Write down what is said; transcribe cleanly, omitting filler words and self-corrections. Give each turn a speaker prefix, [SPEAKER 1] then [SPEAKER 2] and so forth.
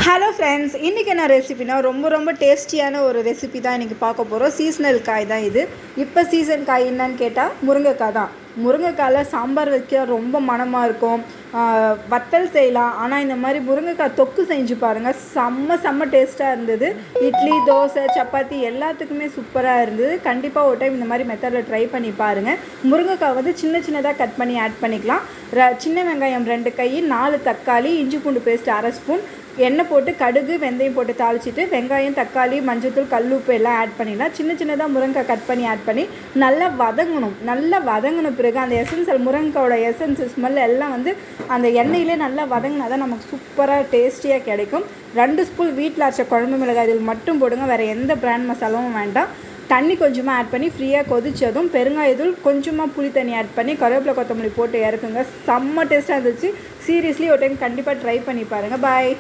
[SPEAKER 1] Hello friends, இன்றைக்கி என்ன ரெசிபினா ரொம்ப டேஸ்டியான ஒரு ரெசிபி தான் இன்றைக்கி பார்க்க போகிறோம். சீசனல் காய் தான் இது. இப்போ சீசன் காய் என்னன்னு கேட்டால் முருங்கைக்காய் தான். முருங்கைக்காயில் சாம்பார் வைக்க ரொம்ப மணமாக இருக்கும், வத்தல் செய்யலாம். ஆனால் இந்த மாதிரி முருங்கைக்காய் தொக்கு செஞ்சு பாருங்கள், செம்ம டேஸ்ட்டாக இருந்தது. இட்லி, தோசை, சப்பாத்தி எல்லாத்துக்குமே சூப்பராக இருந்தது. கண்டிப்பாக ஒரு டைம் இந்த மாதிரி மெத்தடில் ட்ரை பண்ணி பாருங்கள். முருங்கைக்காய் வந்து சின்னதாக கட் பண்ணி ஆட் பண்ணிக்கலாம். சின்ன வெங்காயம் 2 கை, 4 தக்காளி, இஞ்சி பூண்டு பேஸ்ட் 1/2 ஸ்பூன், எண்ணெய் போட்டு கடுகு வெந்தயம் போட்டு தாளிச்சிட்டு வெங்காயம், தக்காளி, மஞ்சள்தூள், கல்லுப்பு எல்லாம் ஆட் பண்ணிடலாம். சின்னதாக முருங்கைக்காய் கட் பண்ணி ஆட் பண்ணி நல்லா வதங்கணும். பிறகு அந்த முருங்கைக்காயோட எசன்ஸ் ஸ்மெல் எல்லாம் வந்து அந்த எண்ணெயிலே நல்லா வதங்கினா தான் நமக்கு சூப்பராக டேஸ்டியாக கிடைக்கும். 2 ஸ்பூன் வீட்டில் அரைச்ச குழம்பு மிளகாய் இதில் மட்டும் போடுங்க, வேறு எந்த பிராண்ட் மசாலாவும் வேண்டாம். தண்ணி கொஞ்சமாக ஆட் பண்ணி ஃப்ரீயாக கொதிச்சதும் பெருங்காயத்தூள், கொஞ்சமாக புளி தண்ணி ஆட் பண்ணி கருவேப்பிலை கொத்தமல்லி போட்டு இறக்குங்க. செம்ம டேஸ்ட்டாக இருந்துச்சு. சீரியஸ்லி ஒரு டைம் கண்டிப்பாக ட்ரை பண்ணி பாருங்கள். பாய்.